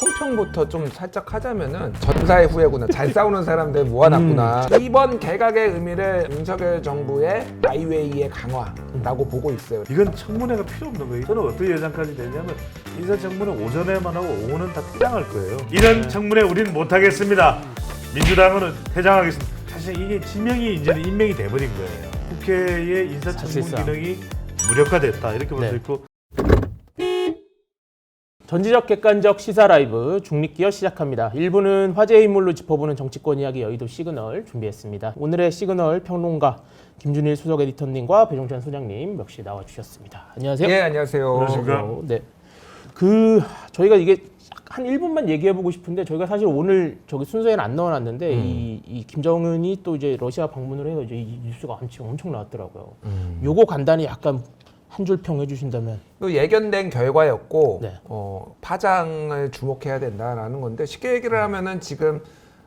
총평부터 좀 살짝 하자면은 전사의 후예구나. 잘 싸우는 사람들 모아놨구나. 이번 개각의 의미를 윤석열 정부의 마이웨이의 강화라고 보고 있어요. 이건 청문회가 필요 없는 거예요. 저는 어떤 예상까지 되냐면 인사청문회 오전에만 하고 오후는 다 퇴장할 거예요. 이런 청문회 우리는 못하겠습니다. 민주당은 퇴장하겠습니다. 사실 이게 지명이 이제는 임명이 돼버린 거예요. 국회의 인사청문 기능이 무력화됐다 이렇게 볼 수 있고. 전지적 객관적 시사 라이브 중립기어 시작합니다. 1부는 화제의 인물로 짚어보는 정치권 이야기 여의도 시그널 준비했습니다. 오늘의 시그널 평론가 김준일 수석 에디터님과 배종찬 소장님 역시 나와주셨습니다. 안녕하세요. 예, 안녕하세요. 안녕하십니까. 네. 저희가 이게 한 1분만 얘기해보고 싶은데 저희가 사실 오늘 저기 순서에는 안 넣어놨는데 이 김정은이 또 이제 러시아 방문을 해서 이제 이 뉴스가 엄청 나왔더라고요. 요거 간단히 약간 한 줄 평 해주신다면. 예견된 결과였고 네. 파장을 주목해야 된다라는 건데 쉽게 얘기를 하면은 지금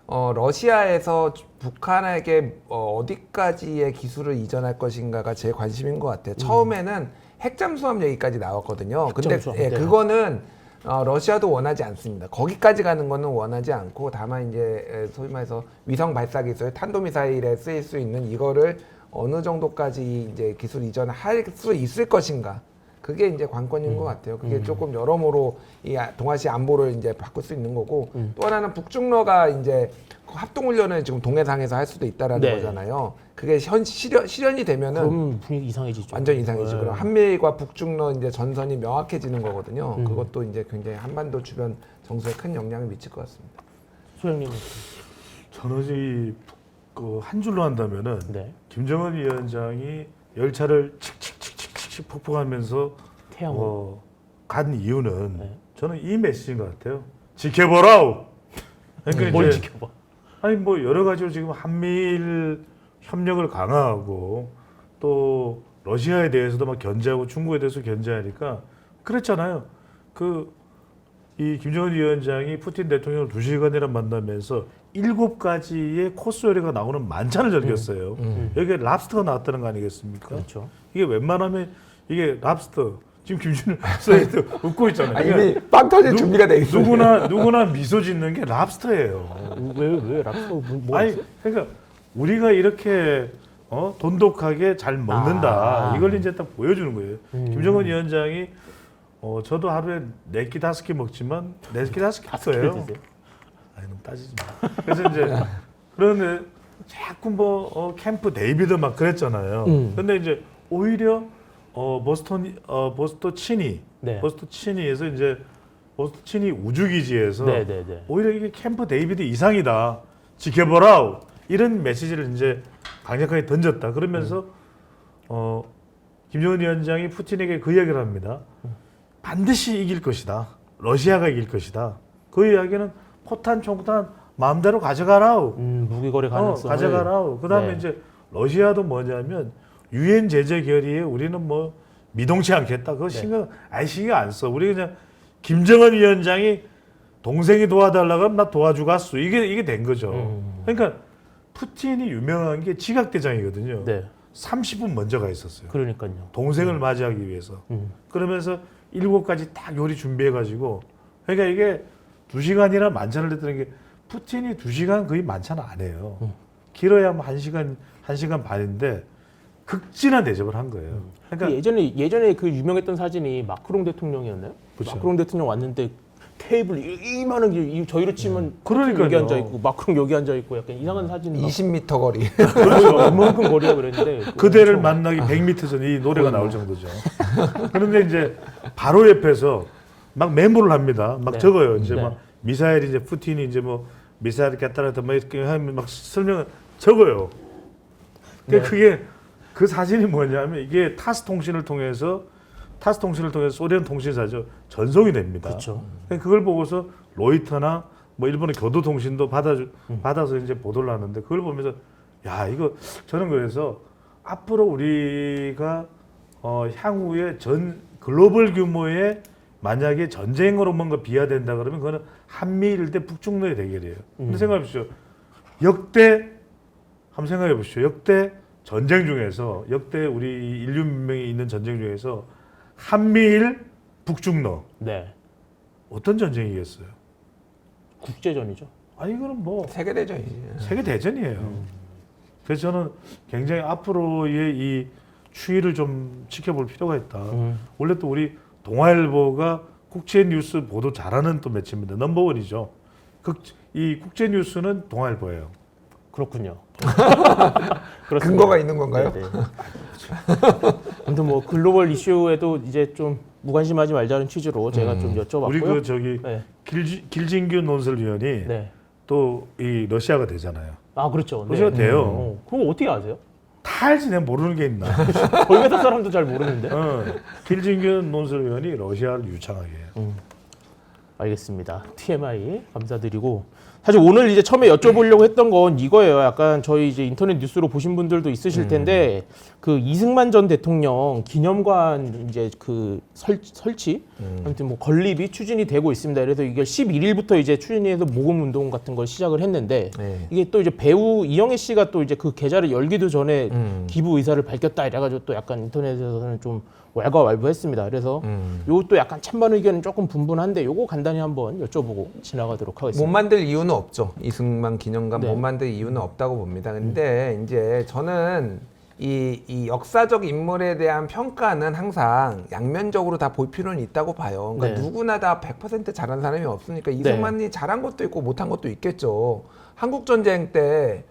러시아에서 북한에게 어디까지의 기술을 이전할 것인가가 제 관심인 것 같아요. 처음에는 핵잠수함 얘기까지 나왔거든요. 근데 핵잠수함, 네. 그거는 러시아도 원하지 않습니다. 거기까지 가는 거는 원하지 않고 다만 이제 소위 말해서 위성 발사 기술, 탄도미사일에 쓰일 수 있는 이거를 어느 정도까지 이제 기술 이전할 수 있을 것인가. 그게 이제 관건인 것 같아요. 그게 조금 여러모로 이 동아시아 안보를 이제 바꿀 수 있는 거고 또 하나는 북중러가 이제 합동훈련을 지금 동해상에서 할 수도 있다라는 네. 거잖아요. 그게 실현이 되면은 그럼 분위기 이상해지죠. 완전 이상이죠. 네. 그럼 한미일과 북중러 이제 전선이 명확해지는 거거든요. 그것도 이제 굉장히 한반도 주변 정서에 큰 영향을 미칠 것 같습니다. 소장님은? 저는 한 줄로 한다면은 네. 김정은 위원장이 열차를 칙칙칙칙칙 폭풍하면서 태양호. 간 이유는 네. 저는 이 메시지인 것 같아요. 지켜보라우. 그러니까 뭘 이제 지켜봐. 아니 뭐 여러 가지로 지금 한미일 협력을 강화하고 또 러시아에 대해서도 막 견제하고 중국에 대해서 견제하니까 그랬잖아요. 이 김정은 위원장이 푸틴 대통령을 2시간이나 만나면서 7가지의 코스 요리가 나오는 만찬을 즐겼어요. 여기에 랍스터가 나왔다는 거 아니겠습니까? 그렇죠. 이게 웬만하면 이게 랍스터 지금 김준일 선생님도 웃고 있잖아요. 이미 빵 터질 준비가 돼 있어요. 누구나 미소 짓는 게 랍스터예요. 왜 랍스터 뭐 아니 그러니까 우리가 이렇게 돈독하게 잘 먹는다. 이걸 이제 딱 보여주는 거예요. 김정은 위원장이 저도 하루에 4끼 5끼 먹지만 4끼 5끼 써요. 드세요? 아니 너무 따지지 마. 그래서 이제 그런데 자꾸 캠프 데이비드 막 그랬잖아요. 근데 이제 오히려 보스턴 치니, 네. 보스턴 치니에서 이제 보스턴 치니 우주기지에서 네네네. 오히려 이게 캠프 데이비드 이상이다. 지켜보라. 이런 메시지를 이제 강력하게 던졌다. 그러면서 김정은 위원장이 푸틴에게 그 이야기를 합니다. 반드시 이길 것이다. 러시아가 이길 것이다. 그 이야기는 포탄, 총탄 마음대로 가져가라. 무기거래 가능성 가져가라. 그다음에 네. 이제 러시아도 뭐냐면 유엔 제재 결의에 우리는 뭐 미동치 않겠다. 그거 신경 안 써. 우리 그냥 김정은 위원장이 동생이 도와달라고 하면 나 도와주겠어. 이게 된 거죠. 그러니까 푸틴이 유명한 게 지각대장이거든요. 네. 30분 먼저 가 있었어요. 그러니까요. 동생을 맞이하기 위해서. 그러면서 7가지 딱 요리 준비해가지고. 그러니까 이게 2시간이나 만찬을 했다는 게 푸틴이 2시간 거의 만찬 안 해요. 길어야 뭐 1시간 반인데 극진한 대접을 한 거예요. 그러니까 예전에 그 유명했던 사진이 마크롱 대통령이었나요? 그렇죠. 마크롱 대통령 왔는데 테이블 이만한 게 저희로 치면 그러니까요. 여기 앉아 있고 마크롱 여기 앉아 있고 약간 이상한 사진 20m 거리. 그렇죠. 이만큼 거리가 그랬는데 그대를 만나기 100m 전 이 노래가 나올 정도죠. 그런데 이제 바로 옆에서 막 메모를 합니다. 막 네. 적어요. 이제 네. 막 미사일 이제 푸틴이 이제 뭐 미사일 깼다라다 막 이렇게 하면 막 설명을 적어요. 네. 그게 그 사진이 뭐냐면 이게 타스 통신을 통해서 소련 통신사죠. 전송이 됩니다. 그렇죠. 그걸 보고서 로이터나 뭐 일본의 교도통신도 받아서 이제 보도를 하는데 그걸 보면서 야 이거 저는 그래서 앞으로 우리가 향후에 글로벌 규모의 만약에 전쟁으로 뭔가 비화된다 그러면 그거는 한미일 대 북중러의 대결이에요. 근데 생각해 보십시오. 한번 생각해 보십시오. 역대 전쟁 중에서 역대 우리 인류 문명이 있는 전쟁 중에서 한미일 북중러 네. 어떤 전쟁이겠어요? 국제전이죠. 아니 이거는 뭐 세계 대전이지. 세계 대전이에요. 그래서 저는 굉장히 앞으로의 이 추이를 좀 지켜볼 필요가 있다. 원래 또 우리 동아일보가 국제 뉴스 보도 잘하는 또 매체입니다. 넘버원이죠. 이 국제 뉴스는 동아일보예요. 그렇군요. 근거가 있는 건가요? 네네. 아무튼 뭐 글로벌 이슈에도 이제 좀 무관심하지 말자는 취지로 제가 좀 여쭤봤고요. 우리 그 저기 네. 길진규 논설위원이 네. 또 이 러시아가 되잖아요. 아 그렇죠. 러시아가 돼요. 그거 어떻게 아세요? 다 알지 내가 모르는 게 있나. 저희 회사 사람도 잘 모르는데. 길진규 논설위원이 러시아를 유창하게 해요. 알겠습니다. TMI 감사드리고 사실 오늘 이제 처음에 여쭤보려고 했던 건 이거예요. 약간 저희 이제 인터넷 뉴스로 보신 분들도 있으실 텐데 그 이승만 전 대통령 기념관 이제 그 설치 아무튼 뭐 건립이 추진이 되고 있습니다. 그래서 이게 11일부터 이제 추진해서 모금 운동 같은 걸 시작을 했는데 네. 이게 또 이제 배우 이영애 씨가 또 이제 그 계좌를 열기도 전에 기부 의사를 밝혔다 이래가지고 또 약간 인터넷에서는 좀 왈가왈부했습니다. 그래서 요것도 약간 찬반 의견은 조금 분분한데 요거 간단히 한번 여쭤보고 지나가도록 못 하겠습니다. 만들 이유는 없죠. 이승만 기념관 네. 못 만들 이유는 없다고 봅니다. 근데 이제 저는 이 역사적 인물에 대한 평가는 항상 양면적으로 다 볼 필요는 있다고 봐요. 그러니까 네. 누구나 다 100% 잘한 사람이 없으니까 이승만이 잘한 것도 있고 못한 것도 있겠죠. 한국 전쟁 때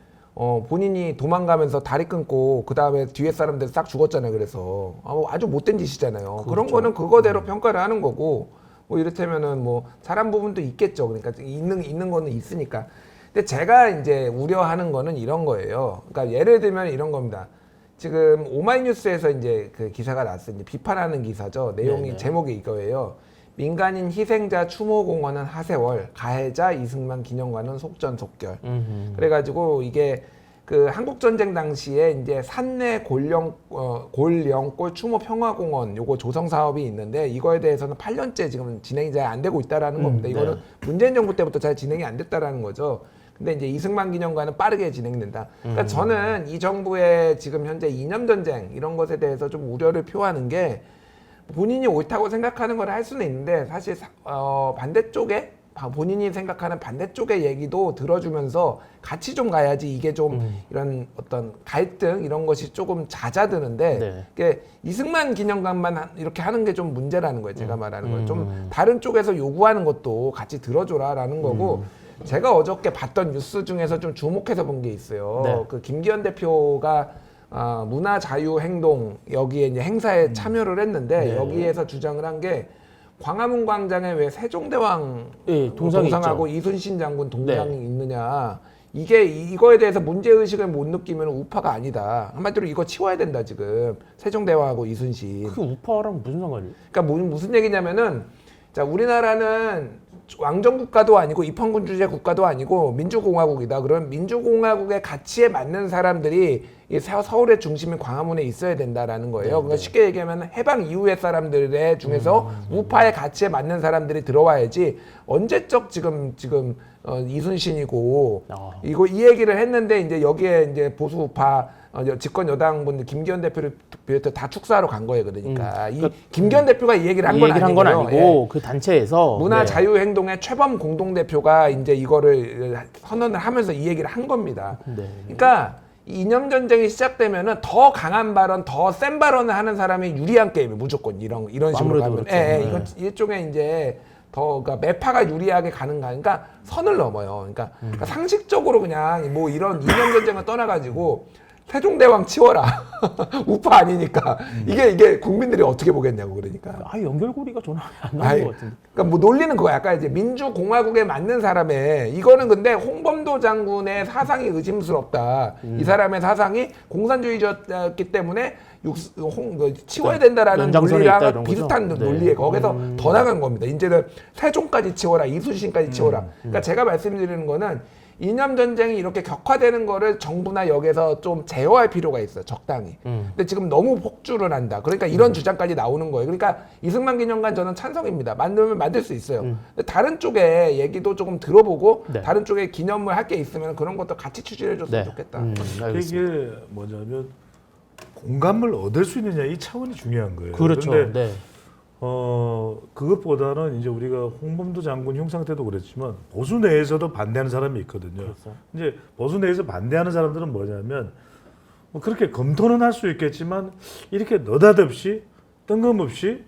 본인이 도망가면서 다리 끊고 그 다음에 뒤에 사람들 싹 죽었잖아요. 그래서 아주 못된 짓이잖아요. 그런 거는 그거대로 평가를 하는 거고 뭐 이렇다면은 뭐 잘한 부분도 있겠죠. 그러니까 있는 거는 있으니까. 근데 제가 이제 우려하는 거는 이런 거예요. 그러니까 예를 들면 이런 겁니다. 지금 오마이뉴스에서 이제 그 기사가 났어요. 이제 비판하는 기사죠. 내용이 네네. 제목이 이거예요. 민간인 희생자 추모공원은 하세월, 가해자 이승만 기념관은 속전속결. 그래가지고 이게 그 한국전쟁 당시에 이제 산내 골령골 추모 평화공원 요거 조성 사업이 있는데 이거에 대해서는 8년째 지금 진행이 잘 안 되고 있다라는 겁니다. 이거는 네. 문재인 정부 때부터 잘 진행이 안 됐다라는 거죠. 근데 이제 이승만 기념관은 빠르게 진행된다. 그러니까 저는 이 정부의 지금 현재 이념 전쟁 이런 것에 대해서 좀 우려를 표하는 게 본인이 옳다고 생각하는 걸 할 수는 있는데 사실 반대쪽에 본인이 생각하는 반대쪽의 얘기도 들어주면서 같이 좀 가야지 이게 좀 이런 어떤 갈등 이런 것이 조금 잦아드는데 네. 이게 이승만 기념관만 이렇게 하는 게 좀 문제라는 거예요. 제가 말하는 거예요. 좀 다른 쪽에서 요구하는 것도 같이 들어줘라라는 거고 제가 어저께 봤던 뉴스 중에서 좀 주목해서 본 게 있어요. 네. 그 김기현 대표가 문화 자유 행동 여기에 이제 행사에 참여를 했는데 네. 여기에서 주장을 한 게 광화문 광장에 왜 세종대왕 예, 동상이 동상하고 있죠. 이순신 장군 동상이 네. 있느냐 이게 이거에 대해서 문제 의식을 못 느끼면 우파가 아니다. 한마디로 이거 치워야 된다 지금 세종대왕하고 이순신. 그 우파랑 무슨 상관이에요? 그러니까 무슨 얘기냐면은 자 우리나라는 왕정 국가도 아니고 입헌군주제 국가도 아니고 민주공화국이다. 그럼 민주공화국의 가치에 맞는 사람들이 이 서울의 중심인 광화문에 있어야 된다라는 거예요. 그러니까 쉽게 얘기하면 해방 이후의 사람들의 중에서 우파의 가치에 맞는 사람들이 들어와야지 언제적 지금 이순신이고 이거 이 얘기를 했는데 이제 여기에 이제 보수 우파 집권 여당분들 김기현 대표를 비롯해 다 축사하러 간 거예요. 그러니까 이 김기현 대표가 이 얘기를 한 이 건 얘기를 한 건 아니고요. 아니고 예. 그 단체에서 문화 네. 자유행동의 최범 공동대표가 이제 이거를 선언을 하면서 이 얘기를 한 겁니다. 네. 그러니까 이 이념 전쟁이 시작되면은 더 강한 발언, 더 센 발언을 하는 사람이 유리한 게임이에요. 무조건 이런 식으로 아무래도 가면. 그렇죠. 예, 네. 이건 일종의 이제 더 그러니까 매파가 유리하게 가는 거 그러니까 선을 넘어요. 그러니까 상식적으로 그냥 뭐 이런 이념 전쟁을 떠나가지고. 세종대왕 치워라. 우파 아니니까. 이게 국민들이 어떻게 보겠냐고 그러니까. 연결고리가 저는 안 아이, 나온 것 같은데. 그러니까 뭐 논리는 그거 약간 이제 민주공화국에 맞는 사람의 이거는 근데 홍범도 장군의 사상이 의심스럽다. 이 사람의 사상이 공산주의였기 때문에 치워야 된다라는 연장선에 있다 논리랑 이런 비슷한 거죠? 논리에 네. 거기서 더 나간 겁니다. 이제는 세종까지 치워라, 이순신까지 치워라. 그러니까 제가 말씀드리는 거는 이념 전쟁이 이렇게 격화되는 거를 정부나 역에서 좀 제어할 필요가 있어요. 적당히. 근데 지금 너무 폭주를 한다. 그러니까 이런 주장까지 나오는 거예요. 그러니까 이승만 기념관 저는 찬성입니다. 만들면 만들 수 있어요. 근데 다른 쪽에 얘기도 조금 들어보고 네. 다른 쪽에 기념물 할 게 있으면 그런 것도 같이 추진해 줬으면 네. 좋겠다. 알겠습니다. 이게 뭐냐면 공감을 얻을 수 있느냐 이 차원이 중요한 거예요. 그렇죠. 그런데 네. 그것보다는 이제 우리가 홍범도 장군 흉상 때도 그랬지만 보수 내에서도 반대하는 사람이 있거든요. 그렇죠. 이제 보수 내에서 반대하는 사람들은 뭐냐면 뭐 그렇게 검토는 할 수 있겠지만 이렇게 느닷없이 뜬금없이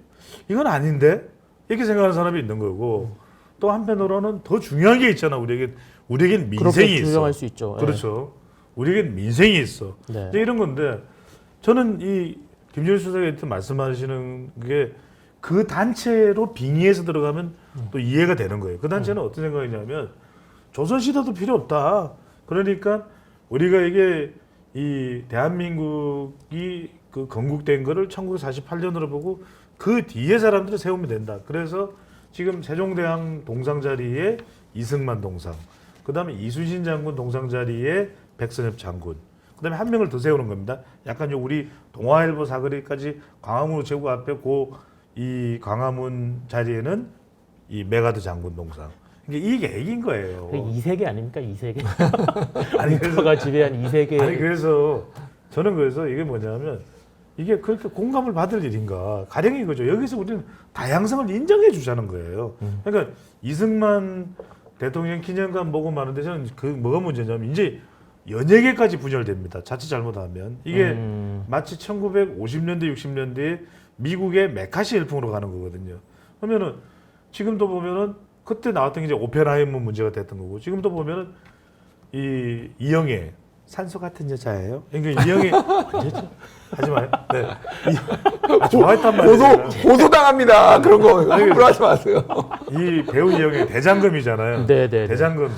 이건 아닌데 이렇게 생각하는 사람이 있는 거고 또 한편으로는 더 중요한 게 있잖아. 우리에겐 민생이 그렇게 있어. 규정할 수 있죠. 예. 그렇죠. 우리에겐 민생이 있어. 네. 이제 이런 건데 저는 이 김정일 수석이 말씀하시는 게 그 단체로 빙의해서 들어가면 또 이해가 되는 거예요. 그 단체는 어떤 생각이냐면 조선시대도 필요 없다. 그러니까 우리가 이게 이 대한민국이 그 건국된 거를 1948년으로 보고 그 뒤에 사람들을 세우면 된다. 그래서 지금 세종대왕 동상 자리에 이승만 동상, 그 다음에 이순신 장군 동상 자리에 백선엽 장군, 그 다음에 한 명을 더 세우는 겁니다. 약간 좀 우리 동아일보 사거리까지 광화문 우체국 앞에 이 광화문 자리에는 이 메가드 장군 동상. 그러니까 이게 계획인 거예요. 그 2세계 아닙니까? 2세계. 아니, 우파가 지배한 2세계. 아니 그래서 저는 그래서 이게 뭐냐면 이게 그렇게 공감을 받을 일인가 가령 이거죠. 여기서 우리는 다양성을 인정해 주자는 거예요. 그러니까 이승만 대통령 기념관 보고 마는데 저는 그 뭐가 문제냐면 이제 연예계까지 분열됩니다. 자칫 잘못하면 이게 마치 1950년대 60년대에 미국의 메카시 열풍으로 가는 거거든요. 그러면은 지금도 보면은 그때 나왔던 게 이제 오펜하이머 문제가 됐던 거고 지금도 보면은 이 이영애 산소 같은 여자예요. 그러니까 이영애 하지 마요. 네. 좋아했단 말이에요. 고소당합니다. 그런 거 함부로 하지 마세요. 이 배우 이영애 대장금이잖아요. 네네. 대장금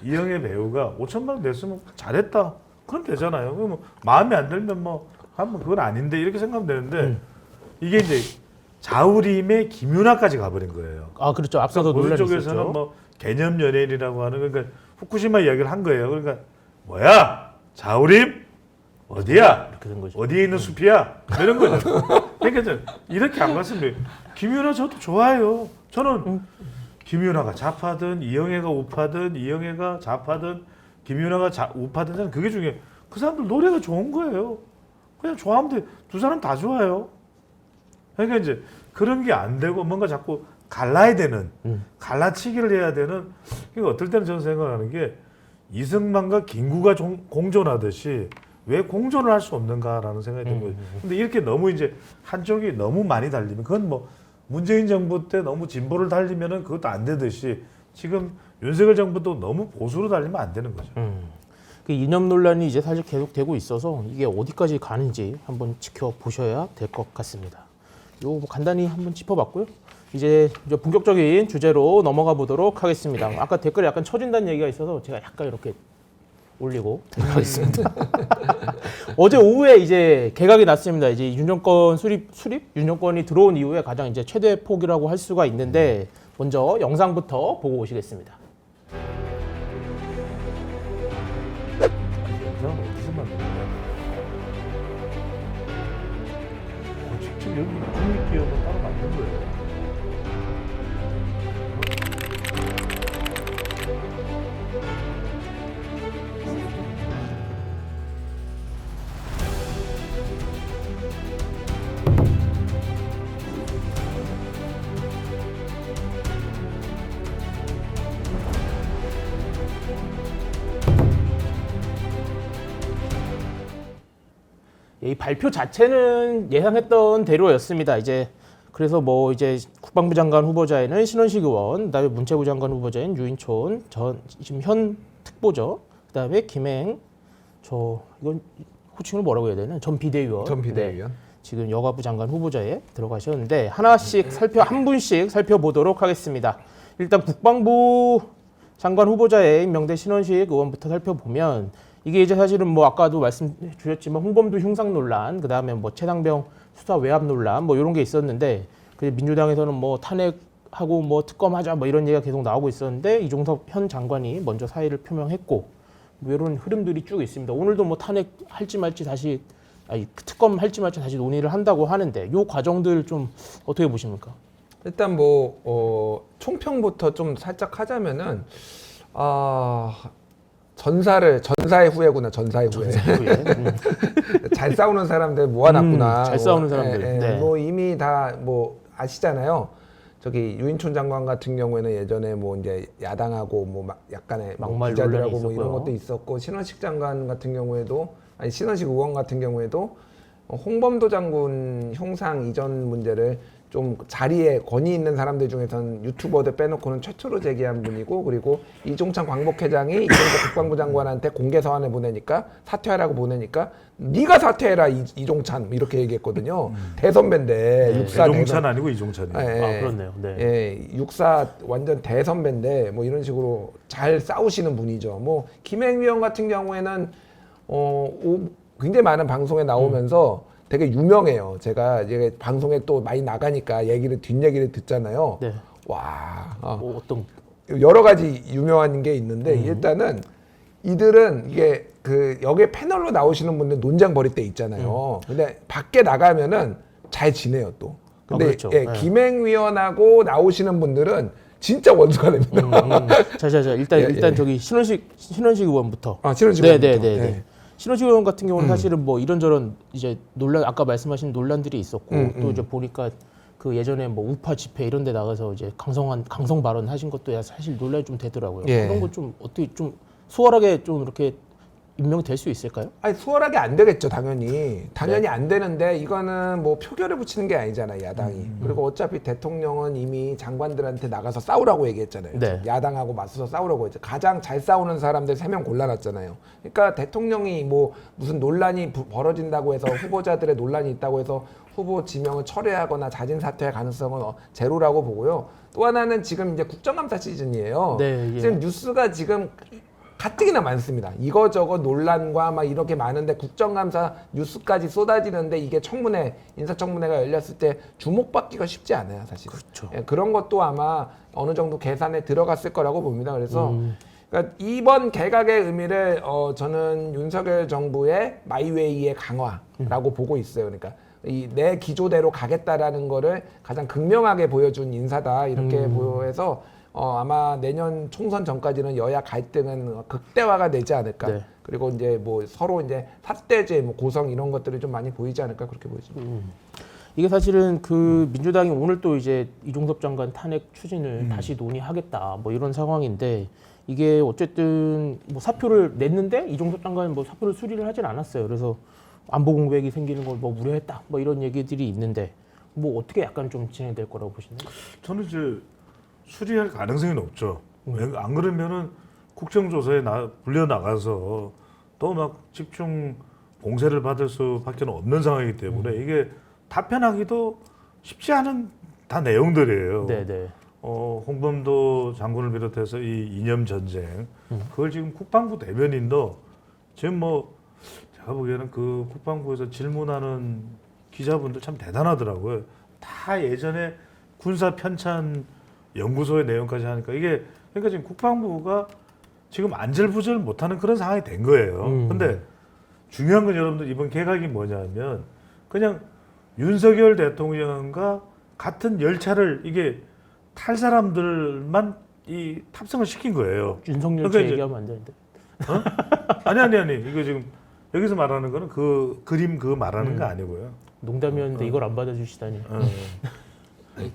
이영애 배우가 5천만 원 냈으면 잘했다. 그럼 되잖아요. 그럼 마음에 안 들면 뭐 한번 그건 아닌데 이렇게 생각하면 되는데 이게 이제 자우림의 김윤아까지 가버린 거예요. 아 그렇죠. 앞서서 보수 논란이 쪽에서는 있었죠. 뭐 개념 연예인이라고 하는 그러니까 후쿠시마 이야기를 한 거예요. 그러니까 뭐야 자우림 어디야? 이렇게 된 거죠. 어디에 있는 숲이야? 이런 거죠. 그러니까 저는 이렇게 안 갔으면 김윤아 저도 좋아요. 저는 김윤아가 좌파든 이영애가 우파든 이영애가 좌파든 김윤아가 우파든 저는 그게 중요해요. 그 사람들 노래가 좋은 거예요. 그냥 좋아하면 돼. 두 사람 다 좋아요. 그러니까 이제 그런 게 안 되고 뭔가 자꾸 갈라야 되는 갈라치기를 해야 되는 그러니까 어떨 때는 저는 생각하는 게 이승만과 김구가 공존하듯이 왜 공존을 할 수 없는가라는 생각이 든 거예요. 근데 이렇게 너무 이제 한쪽이 너무 많이 달리면 그건 뭐 문재인 정부 때 너무 진보를 달리면은 그것도 안 되듯이 지금 윤석열 정부도 너무 보수로 달리면 안 되는 거죠. 그 이념 논란이 이제 사실 계속되고 있어서 이게 어디까지 가는지 한번 지켜보셔야 될 것 같습니다. 요 뭐 간단히 한번 짚어봤고요. 이제 본격적인 주제로 넘어가 보도록 하겠습니다. 아까 댓글에 약간 처진다는 얘기가 있어서 제가 약간 이렇게 올리고 하겠습니다. 어제 오후에 이제 개각이 났습니다. 이제 윤정권 수립 윤정권이 들어온 이후에 가장 이제 최대 폭이라고 할 수가 있는데 먼저 영상부터 보고 오시겠습니다. 영상은 어디서 만든 거야? 직접 여기 중립기업은 따로 만든 거예요. 이 발표 자체는 예상했던 대로였습니다. 이제 그래서 뭐 이제 국방부 장관 후보자에는 신원식 의원, 그다음에 문체부 장관 후보자인 유인촌 전 지금 현 특보죠. 그다음에 김행 이건 호칭을 뭐라고 해야 되나? 전 비대위원. 전 비대위원. 네, 지금 여가부 장관 후보자에 들어가셨는데 하나씩 한 분씩 살펴보도록 하겠습니다. 일단 국방부 장관 후보자에 임명된 신원식 의원부터 살펴보면 이게 이제 사실은 뭐 아까도 말씀 주셨지만 홍범도 흉상 논란, 그 다음에 뭐 최상병 수사 외압 논란 뭐 이런 게 있었는데 그 민주당에서는 뭐 탄핵하고 뭐 특검하자 뭐 이런 얘기가 계속 나오고 있었는데 이종석 현 장관이 먼저 사의를 표명했고 뭐 이런 흐름들이 쭉 있습니다. 오늘도 뭐 탄핵 할지 말지 다시 특검 할지 말지 다시 논의를 한다고 하는데 이 과정들 좀 어떻게 보십니까? 일단 뭐 총평부터 좀 살짝 하자면은 전사의 후예구나. 전사의 후예. 잘 싸우는 사람들 모아놨구나. 잘 싸우는 사람들. 예, 네. 뭐 이미 다 뭐 아시잖아요. 저기 유인촌 장관 같은 경우에는 예전에 뭐 이제 야당하고 뭐 막 약간의 뭐 막말 기자들하고 논란이 뭐 이런 있었고요. 것도 있었고 신원식 장관 같은 경우에도 아니 신원식 의원 같은 경우에도 홍범도 장군 형상 이전 문제를 좀 자리에 권위 있는 사람들 중에서는 유튜버들 빼놓고는 최초로 제기한 분이고 그리고 이종찬 광복회장이 이종석 국방부 장관한테 공개 서한을 보내니까 사퇴하라고 보내니까 네가 사퇴해라 이종찬 이렇게 얘기했거든요. 대선배인데 육사 대종찬 아니고 이종찬이에요. 예, 아 예. 그렇네요. 네. 예, 육사 완전 대선배인데 뭐 이런 식으로 잘 싸우시는 분이죠. 뭐 김행 위원 같은 경우에는 굉장히 많은 방송에 나오면서 되게 유명해요. 제가 이제 방송에 또 많이 나가니까 뒷얘기를 듣잖아요. 네. 와, 어떤 여러 가지 유명한 게 있는데 일단은 이들은 이게 그 여기 패널로 나오시는 분들 논쟁 벌일 때 있잖아요. 근데 밖에 나가면은 잘 지내요 또. 근데 그렇죠. 예, 네. 김행위원하고 나오시는 분들은 진짜 원수가 됩니다. 자자자 일단 예, 일단 예. 저기 신원식 의원부터. 신원식 네네네. 의원부터. 네. 예. 신원식 의원 같은 경우는 사실은 뭐 이런저런 이제 논란 아까 말씀하신 논란들이 있었고 또 이제 보니까 그 예전에 뭐 우파 집회 이런 데 나가서 이제 강성 발언 하신 것도 사실 논란이 좀 되더라고요. 예. 그런 거 좀 어떻게 좀 수월하게 좀 이렇게 임명될 수 있을까요? 아니 수월하게 안 되겠죠 당연히 안 되는데 이거는 뭐 표결을 붙이는 게 아니잖아요 야당이. 그리고 어차피 대통령은 이미 장관들한테 나가서 싸우라고 얘기했잖아요. 네. 야당하고 맞서서 싸우라고 했죠. 가장 잘 싸우는 사람들 3명 골라놨잖아요. 그러니까 대통령이 뭐 무슨 논란이 벌어진다고 해서 후보자들의 논란이 있다고 해서 후보 지명을 철회하거나 자진 사퇴할 가능성은 제로라고 보고요. 또 하나는 지금 이제 국정감사 시즌이에요. 네, 예. 지금 뉴스가 지금 가뜩이나 많습니다. 이거저거 논란과 막 이렇게 많은데 국정감사 뉴스까지 쏟아지는데 이게 인사청문회가 열렸을 때 주목받기가 쉽지 않아요, 사실. 그렇죠. 예, 그런 것도 아마 어느 정도 계산에 들어갔을 거라고 봅니다. 그래서 그러니까 이번 개각의 의미를 저는 윤석열 정부의 마이웨이의 강화라고 보고 있어요. 그러니까 이 내 기조대로 가겠다라는 거를 가장 극명하게 보여준 인사다 이렇게 보여서 아마 내년 총선 전까지는 여야 갈등은 극대화가 되지 않을까. 네. 그리고 이제 뭐 서로 이제 삿대제, 뭐 고성 이런 것들이 좀 많이 보이지 않을까 그렇게 보여집니다. 이게 사실은 그 민주당이 오늘 또 이제 이종섭 장관 탄핵 추진을 다시 논의하겠다 뭐 이런 상황인데 이게 어쨌든 뭐 사표를 냈는데 이종섭 장관은 뭐 사표를 수리를 하진 않았어요. 그래서 안보 공백이 생기는 걸 뭐 우려했다 뭐 이런 얘기들이 있는데 뭐 어떻게 약간 좀 진행될 거라고 보시나요? 저는 이제 수리할 가능성이 높죠. 안 그러면은 국정조사에 불려 나가서 또 막 집중 공세를 받을 수밖에 없는 상황이기 때문에 이게 답변하기도 쉽지 않은 다 내용들이에요. 네네. 홍범도 장군을 비롯해서 이 이념 전쟁 그걸 지금 국방부 대변인도 지금 뭐 제가 보기에는 그 국방부에서 질문하는 기자분들 참 대단하더라고요. 다 예전에 군사 편찬 연구소의 내용까지 하니까 이게 그러니까 지금 국방부가 지금 안절부절 못하는 그런 상황이 된 거예요. 근데 중요한 건 여러분들 이번 개각이 뭐냐면 그냥 윤석열 대통령과 같은 열차를 이게 탈 사람들만 이 탑승을 시킨 거예요. 윤석열 그러니까 이제- 얘기하면 안 되는데. 아니 이거 지금 여기서 말하는 거는 그 그림 그 말하는 거 아니고요. 농담이었는데 이걸 안 받아주시다니.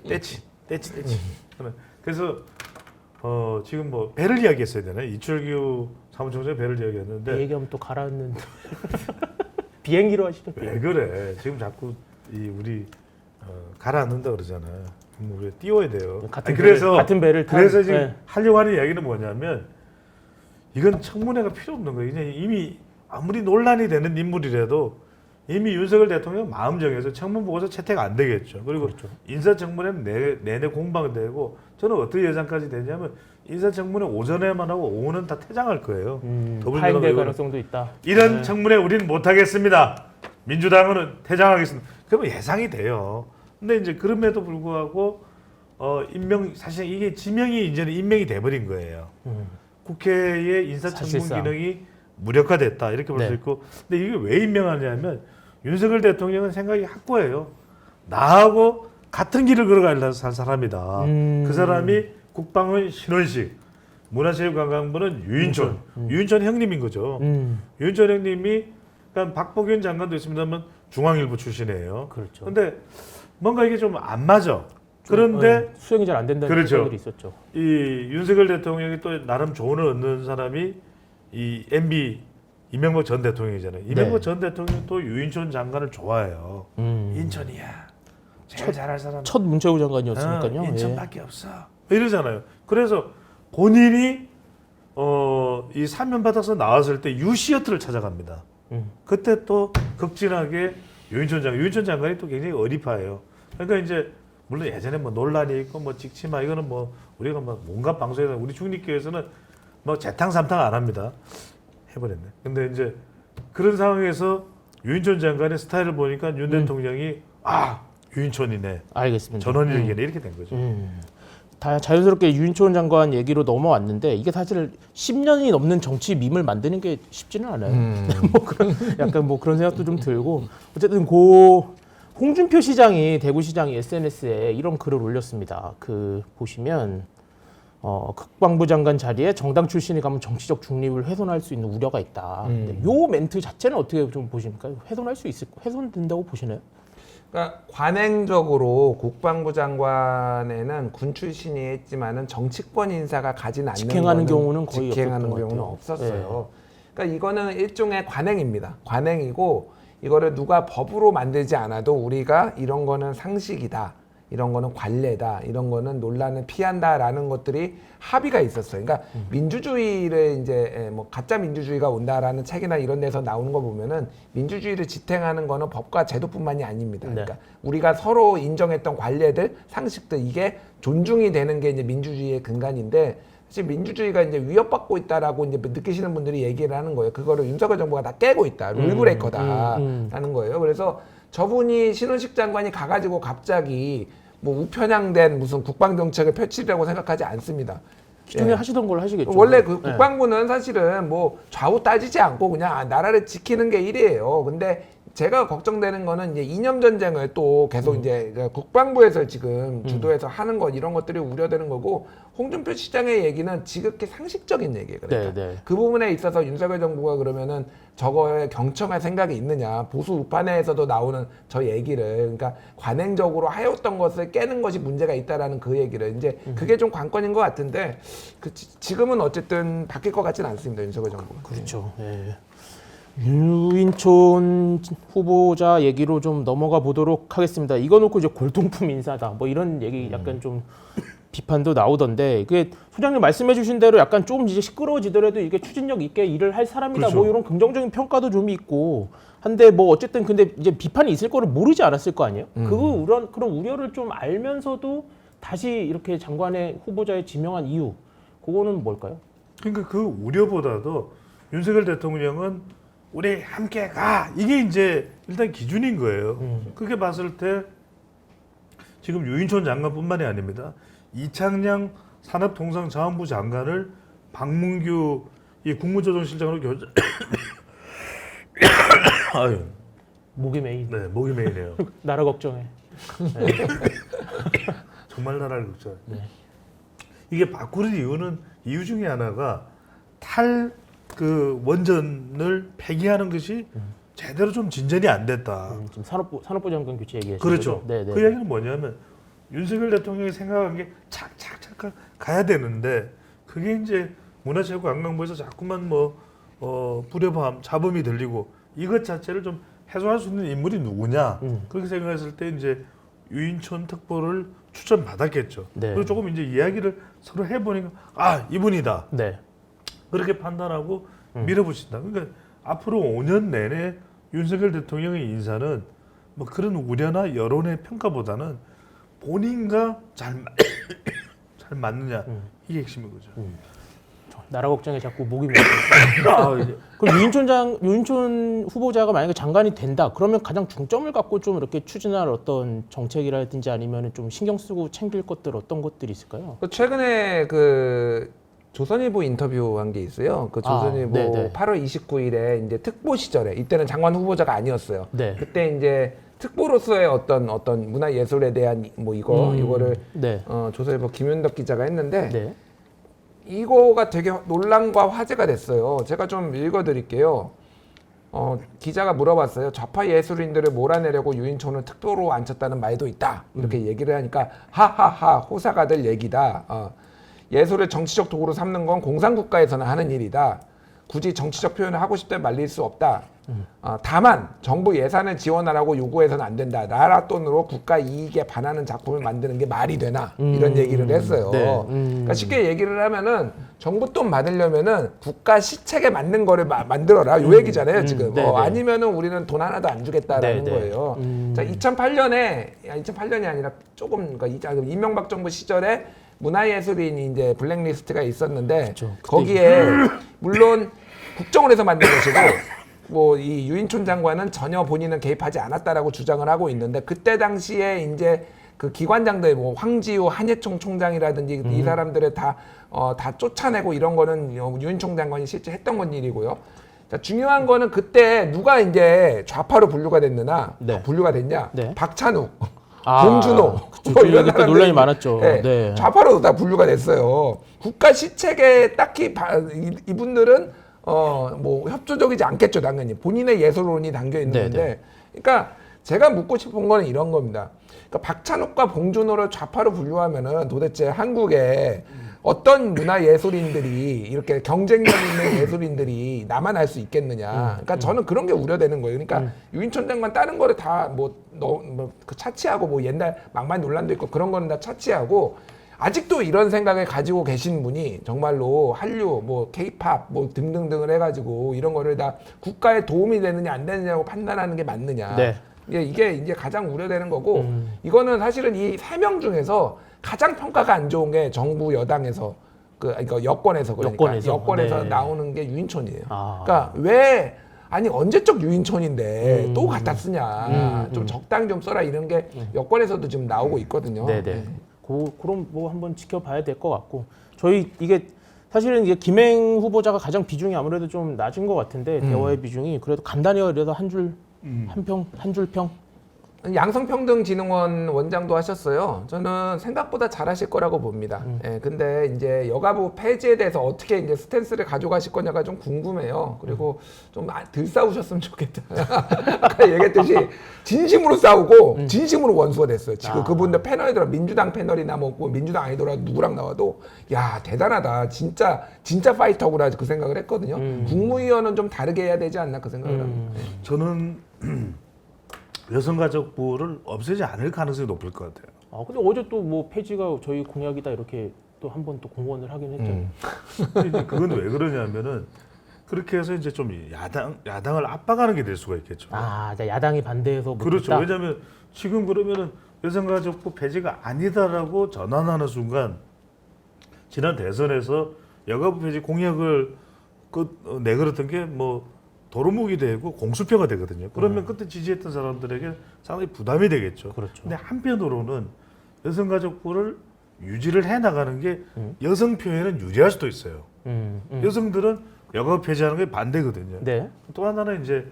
떼치. 그래서 지금 뭐 배를 이야기했어야 되나? 이철규 사무총장이 배를 그 이야기했는데 얘기하면 또 가라앉는. 비행기로 하시죠. 왜 그래? 지금 자꾸 우리 가라앉는다 그러잖아요. 그럼 우리 띄워야 돼요. 같은 그래서 배를 탄. 그래서 지금 네. 하려고 하는 이야기는 뭐냐면 이건 청문회가 필요 없는 거예요. 그냥 이미 아무리 논란이 되는 인물이라도 이미 윤석열 대통령 마음 정해서 청문 보고서 채택 안 되겠죠. 그리고 그렇죠. 인사청문회는 내내 공방되고 저는 어떻게 예상까지 되냐면 인사청문회 오전에만 하고 오후는 다 퇴장할 거예요. 더불어민주당 파행될 의원은 가능성도 있다. 이런 청문회 우리는 못하겠습니다. 민주당은 퇴장하겠습니다. 그러면 예상이 돼요. 근데 이제 그럼에도 불구하고 사실 이게 지명이 이제는 임명이 돼버린 거예요. 국회의 인사청문 사실상. 기능이 무력화됐다 이렇게 볼 수 네. 있고, 근데 이게 왜 임명하냐면 윤석열 대통령은 생각이 확고해요. 나하고 같은 길을 걸어가려고 산 사람이다. 그 사람이 국방은 신원식, 문화체육관광부는 유인촌, 유인촌 형님인 거죠. 유인촌 형님이 그러니까 박복윤 장관도 있습니다만 중앙일보 출신이에요. 그렇죠. 근데 뭔가 이게 좀 안 맞아. 그런데 수행이 잘 안 된다는 그렇죠. 생각들이 있었죠. 이 윤석열 대통령이 또 나름 조언을 얻는 사람이 이 MB 이명박 전 대통령이잖아요. 이명박 네. 전 대통령이 또 유인촌 장관을 좋아해요. 인천이야. 제일 잘할 사람. 첫 문체부 장관이었으니까요. 예. 인천밖에 없어. 이러잖아요. 그래서 본인이 이 사면 받아서 나왔을 때 유시어트를 찾아갑니다. 그때 또 극진하게 유인촌 장관이 또 굉장히 어리파예요. 그러니까 이제 물론 예전에 뭐 논란이 있고 뭐 찍지마 이거는 뭐 우리가 뭐 온갖 방송에서 우리 중립교에서는 뭐 재탕삼탕 안 합니다. 해버렸네. 근데 이제 그런 상황에서 유인촌 장관의 스타일을 보니까 윤 대통령이 유인촌이네. 알겠습니다. 전원일기네 이렇게 된 거죠. 다 자연스럽게 유인촌 장관 얘기로 넘어왔는데 이게 사실 10년이 넘는 정치 밈을 만드는 게 쉽지는 않아요. 약간 뭐 그런 생각도 좀 들고 어쨌든 홍준표 시장이 대구시장이 SNS에 이런 글을 올렸습니다. 그 보시면 국방부 장관 자리에 정당 출신이 가면 정치적 중립을 훼손할 수 있는 우려가 있다. 근데 요 멘트 자체는 어떻게 좀 보십니까? 훼손된다고 보시나요? 그러니까 관행적으로 국방부 장관에는 군 출신이 했지만은 정치권 인사가 가진 않는 직행하는 거는 경우는 거의 직행하는 없었던 것 경우는 같아요. 없었어요. 그러니까 이거는 일종의 관행입니다. 관행이고 이거를 누가 법으로 만들지 않아도 우리가 이런 거는 상식이다. 이런 거는 관례다. 이런 거는 논란을 피한다라는 것들이 합의가 있었어요. 그러니까 민주주의를 이제 뭐 가짜 민주주의가 온다라는 책이나 이런 데서 나오는 거 보면은 민주주의를 지탱하는 거는 법과 제도뿐만이 아닙니다. 그러니까 우리가 서로 인정했던 관례들, 상식들 이게 존중이 되는 게 이제 민주주의의 근간인데 사실 민주주의가 이제 위협받고 있다라고 이제 느끼시는 분들이 얘기를 하는 거예요. 그거를 윤석열 정부가 다 깨고 있다. 룰브레이커다라는 거예요. 그래서 저분이 신원식 장관이 가가지고 갑자기 뭐 우편향된 무슨 국방정책을 펼치려고 생각하지 않습니다. 기존에 하시던 걸 하시겠죠. 원래 그 국방부는 사실은 뭐 좌우 따지지 않고 그냥 나라를 지키는 게 일이에요. 근데 제가 걱정되는 거는 이제 이념 전쟁을 또 계속 이제 국방부에서 지금 주도해서 하는 것 이런 것들이 우려되는 거고 홍준표 시장의 얘기는 지극히 상식적인 얘기예요. 그러니까 그 부분에 있어서 윤석열 정부가 그러면은 저거에 경청할 생각이 있느냐 보수 우파내에서도 나오는 저 얘기를 그러니까 관행적으로 하였던 것을 깨는 것이 문제가 있다라는 그 얘기를 이제 그게 좀 관건인 것 같은데 지금은 어쨌든 바뀔 것 같지는 않습니다. 윤석열 정부가. 그렇죠. 예. 유인촌 후보자 얘기로 좀 넘어가 보도록 하겠습니다. 이거 놓고 이제 골동품 인사다 뭐 이런 얘기 약간 좀 비판도 나오던데 그게 소장님 말씀해주신 대로 약간 좀 이제 시끄러워지더라도 이게 추진력 있게 일을 할 사람이다 그렇죠. 뭐 이런 긍정적인 평가도 좀 있고 한데 뭐 어쨌든 근데 이제 비판이 있을 거를 모르지 않았을 거 아니에요? 그런 우려를 좀 알면서도 다시 이렇게 장관의 후보자에 지명한 이유 그거는 뭘까요? 그러니까 그 우려보다도 윤석열 대통령은 우리 함께 가 이게 이제 일단 기준인 거예요. 그렇게 봤을 때 지금 유인촌 장관뿐만이 아닙니다. 이창양 산업통상자원부 장관을 박문규 이 국무조정실장으로 아유, 목이 메인. 네, 목이 메이네요. 나라 걱정해. 정말 나라를 걱정해. 이게 바꾸는 이유 중에 하나가 그 원전을 폐기하는 것이 제대로 좀 진전이 안 됐다. 지금 산업부 장관 교체 얘기하시는 그렇죠. 거죠? 네네. 그 이야기는 뭐냐면 윤석열 대통령이 생각한 게 착착착 가야 되는데 그게 이제 문화체육관광부에서 자꾸만 불협화음, 잡음이 들리고 이것 자체를 좀 해소할 수 있는 인물이 누구냐 그렇게 생각했을 때 이제 유인촌 특보를 추천받았겠죠. 네. 그리고 조금 이제 이야기를 서로 해보니까 이분이다. 네. 그렇게 판단하고 밀어붙인다. 그러니까 앞으로 5년 내내 윤석열 대통령의 인사는 뭐 그런 우려나 여론의 평가보다는 본인과 잘 맞느냐 이게 핵심인 거죠. 나라 걱정에 자꾸 목이 메이죠. 그럼 유인촌 후보자가 만약에 장관이 된다. 그러면 가장 중점을 갖고 좀 이렇게 추진할 어떤 정책이라든지 아니면 좀 신경 쓰고 챙길 것들 어떤 것들이 있을까요? 최근에 그 조선일보 인터뷰한 게 있어요. 그 조선일보 네네. 8월 29일에 이제 특보 시절에 이때는 장관 후보자가 아니었어요. 네. 그때 이제 특보로서의 어떤 문화예술에 대한 이거를 네. 조선일보 김윤덕 기자가 했는데 네. 이거가 되게 논란과 화제가 됐어요. 제가 좀 읽어드릴게요. 기자가 물어봤어요. 좌파 예술인들을 몰아내려고 유인촌을 특도로 앉혔다는 말도 있다. 이렇게 얘기를 하니까 하하하 호사가 될 얘기다. 예술을 정치적 도구로 삼는 건 공산국가에서는 하는 일이다. 굳이 정치적 표현을 하고 싶다면 말릴 수 없다. 다만 정부 예산을 지원하라고 요구해서는 안 된다. 나라 돈으로 국가 이익에 반하는 작품을 만드는 게 말이 되나 이런 얘기를 했어요. 네. 그러니까 쉽게 얘기를 하면은 정부 돈 받으려면은 국가 시책에 맞는 거를 만들어라. 요 얘기잖아요 지금. 네, 네. 아니면은 우리는 돈 하나도 안 주겠다라는 네, 네. 거예요. 자, 2008년이 아니라 조금 그러니까 이명박 정부 시절에 문화예술인이 이제 블랙리스트가 있었는데 그쵸. 거기에 물론 국정을 해서 만든 것이고 뭐 이 유인촌 장관은 전혀 본인은 개입하지 않았다라고 주장을 하고 있는데 그때 당시에 이제 그 기관장들 뭐 황지우 한예총 총장이라든지 이 사람들을 다 쫓아내고 이런 거는 유인촌 장관이 실제 했던 건 일이고요. 자, 중요한 거는 그때 누가 이제 좌파로 분류가 됐느냐? 네. 분류가 됐냐? 네. 박찬욱, 봉준호 뭐 이런 그때 논란이 많았죠. 네, 네. 좌파로 다 분류가 됐어요. 국가 시책에 딱히 이분들은 뭐 협조적이지 않겠죠, 당연히. 본인의 예술론이 담겨 있는 네, 건데. 그러니까 제가 묻고 싶은 거는 이런 겁니다. 그러니까 박찬욱과 봉준호를 좌파로 분류하면은 도대체 한국에 어떤 문화 예술인들이 이렇게 경쟁력 있는 예술인들이 나만 할 수 있겠느냐. 그러니까 저는 그런 게 우려되는 거예요. 그러니까 유인촌 장관 다른 거를 다 그 차치하고 뭐 옛날 막말 논란도 있고 그런 거는 다 차치하고 아직도 이런 생각을 가지고 계신 분이 정말로 한류, 뭐 케이팝, 뭐 등등등을 해가지고 이런 거를 다 국가에 도움이 되느냐 안 되느냐고 판단하는 게 맞느냐. 네. 이게 이제 가장 우려되는 거고 이거는 사실은 이 3명 중에서 가장 평가가 안 좋은 게 정부 여당에서 그러니까 여권에서 그러니까 여권에서 네. 나오는 게 유인촌이에요. 아. 그러니까 왜 아니 언제적 유인촌인데 또 갖다 쓰냐. 좀 적당히 좀 써라 이런 게 여권에서도 지금 나오고 있거든요. 네네. 그럼 뭐 한번 지켜봐야 될 것 같고 저희 이게 사실은 이게 김행 후보자가 가장 비중이 아무래도 좀 낮은 것 같은데 대화의 비중이 그래도 간단히 그래도 한 줄 평. 양성평등진흥원 원장도 하셨어요. 저는 생각보다 잘하실 거라고 봅니다. 예, 근데 이제 여가부 폐지에 대해서 어떻게 이제 스탠스를 가져가실 거냐가 좀 궁금해요. 그리고 좀 덜 싸우셨으면 좋겠다. 아까 얘기했듯이 진심으로 싸우고 진심으로 원수가 됐어요. 지금 그분들 패널이더라 민주당 패널이나 뭐 민주당 아니더라도 누구랑 나와도 야 대단하다. 진짜 파이터구나 그 생각을 했거든요. 국무위원은 좀 다르게 해야 되지 않나 그 생각을 합니다. 저는 여성가족부를 없애지 않을 가능성이 높을 것 같아요. 근데 어제 또 뭐 폐지가 저희 공약이다 이렇게 또 한 번 또 공언을 하긴 했죠. 근데 이제 그건 왜 그러냐면은 그렇게 해서 이제 좀 야당을 압박하는 게 될 수가 있겠죠. 야당이 반대해서 못했다. 그렇죠. 왜냐하면 지금 그러면은 여성가족부 폐지가 아니다라고 전환하는 순간 지난 대선에서 여가부 폐지 공약을 내걸었던 게 뭐 도루묵이 되고 공수표가 되거든요. 그러면 그때 지지했던 사람들에게 상당히 부담이 되겠죠. 그렇죠. 근데 한편으로는 여성가족부를 유지를 해 나가는 게 여성 표현은 유지할 수도 있어요. 여성들은 여가부 폐지하는 게 반대거든요. 네. 또 하나는 이제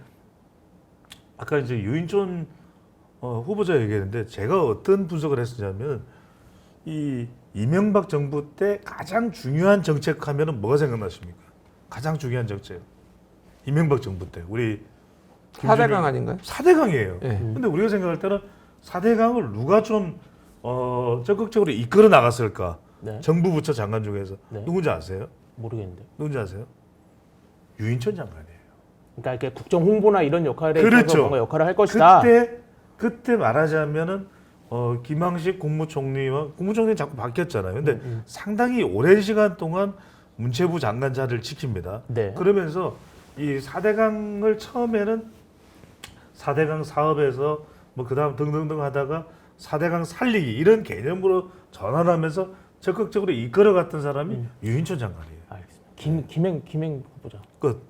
아까 이제 유인촌 후보자 얘기했는데 제가 어떤 분석을 했었냐면 이 이명박 정부 때 가장 중요한 정책 하면은 뭐가 생각나십니까? 가장 중요한 정책. 이명박 정부 때 우리 4대강 아닌가요? 4대강이에요. 네. 근데 우리가 생각할 때는 4대강을 누가 좀 적극적으로 이끌어 나갔을까? 네. 정부 부처 장관 중에서 네. 누군지 아세요? 모르겠는데. 누군지 아세요? 유인촌 장관이에요. 그러니까 이렇게 국정 홍보나 이런 역할에 그렇죠. 있어서 뭔가 역할을 할 것이다. 그때 말하자면은 김황식 국무총리는 자꾸 바뀌었잖아요. 근데 상당히 오랜 시간 동안 문체부 장관 자리를 지킵니다. 네. 그러면서 이 4대강을 처음에는 4대강 사업에서 뭐 그다음 등등등 하다가 4대강 살리기 이런 개념으로 전환하면서 적극적으로 이끌어갔던 사람이 유인촌 장관이에요. 알겠습니다. 김행 후보자. 끝.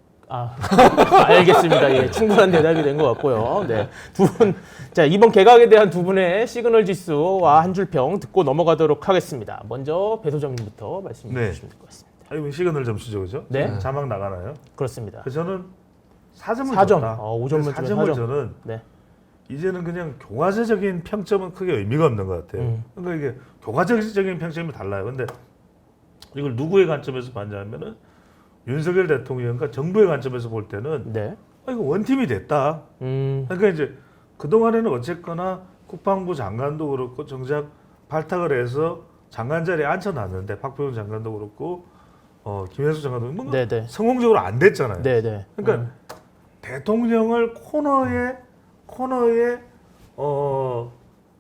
알겠습니다. 예, 충분한 대답이 된 것 같고요. 네, 두 분, 자 이번 개각에 대한 두 분의 시그널 지수와 한 줄 평 듣고 넘어가도록 하겠습니다. 먼저 배 소장님부터 말씀해 네. 주시면 될 것 같습니다. 이번 시간을 좀 쓰죠, 그죠? 네. 자막 나가나요? 그렇습니다. 그래서 저는 4점을 4점. 줬다. 5점 만점에 4점을 4점. 저는 네. 이제는 그냥 교과서적인 평점은 크게 의미가 없는 것 같아요. 그러니까 이게 교과서적인 평점이 달라요. 근데 이걸 누구의 관점에서 봤냐면은 윤석열 대통령과 정부의 관점에서 볼 때는 네. 이거 원팀이 됐다. 그러니까 이제 그 동안에는 어쨌거나 국방부 장관도 그렇고 정작 발탁을 해서 장관 자리에 앉혀놨는데 박병준 장관도 그렇고 김현수 장관도 뭔가 네네. 성공적으로 안 됐잖아요. 네네. 그러니까 대통령을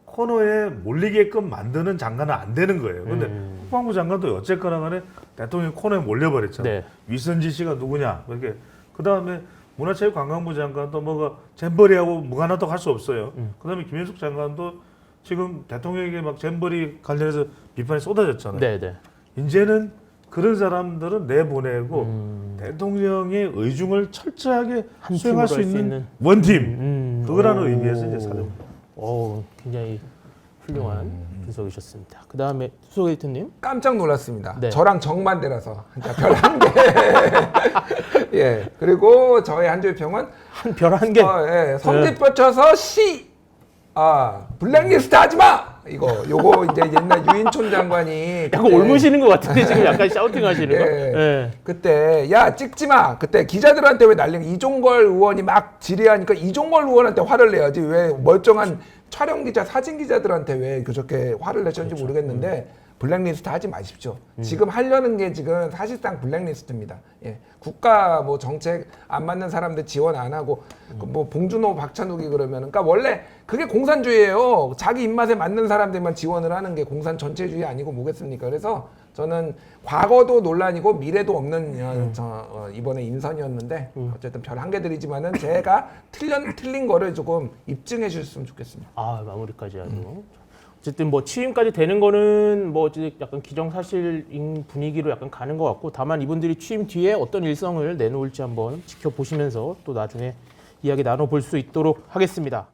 코너에 몰리게끔 만드는 장관은 안 되는 거예요. 근데 국방부 장관도 어쨌거나 간에 대통령이 코너에 몰려버렸잖아요. 네. 위선지 씨가 누구냐. 이렇게 그다음에 문화체육관광부 장관도 뭐가 잼버리하고 무관하다고 할 수 없어요. 그다음에 김현숙 장관도 지금 대통령에게 막 잼버리 관련해서 비판이 쏟아졌잖아요. 네네. 이제는 그런 사람들은 내보내고 대통령의 의중을 철저하게 한 수행할 팀으로 수 할수 있는 있는. 원팀 그거라는 의미에서 이제 사전. 굉장히 훌륭한 분석이셨습니다. 그 다음에 수석 에디터님. 깜짝 놀랐습니다. 네. 저랑 정반대라서 별 한 개. 예. 그리고 저의 한줄 평은 한 별 한 개. 예. 성질 뻗쳐서 블랙리스트 하지 마. 요거 이제 옛날 유인촌 장관이 약간 올무시는 것 같은데 지금 약간 샤우팅 하시는 거. 예. 예. 그때 야 찍지 마. 그때 기자들한테 왜 난리가 이종걸 의원이 막 질의하니까 이종걸 의원한테 화를 내야지 왜 멀쩡한 촬영 기자, 사진 기자들한테 왜 그렇게 화를 내셨는지 모르겠는데 블랙리스트 하지 마십시오. 지금 하려는 게 지금 사실상 블랙리스트입니다. 예. 국가 뭐 정책 안 맞는 사람들 지원 안 하고 뭐 봉준호, 박찬욱이 그러면은 그러니까 원래 그게 공산주의예요. 자기 입맛에 맞는 사람들만 지원을 하는 게 공산 전체주의 아니고 뭐겠습니까? 그래서 저는 과거도 논란이고 미래도 없는 이번에 인선이었는데 어쨌든 별 한 개 드리지만은 제가 틀린 거를 조금 입증해 주셨으면 좋겠습니다. 마무리까지 하고. 어쨌든 뭐 취임까지 되는 거는 뭐 이제 약간 기정사실인 분위기로 약간 가는 것 같고 다만 이분들이 취임 뒤에 어떤 일성을 내놓을지 한번 지켜보시면서 또 나중에 이야기 나눠볼 수 있도록 하겠습니다.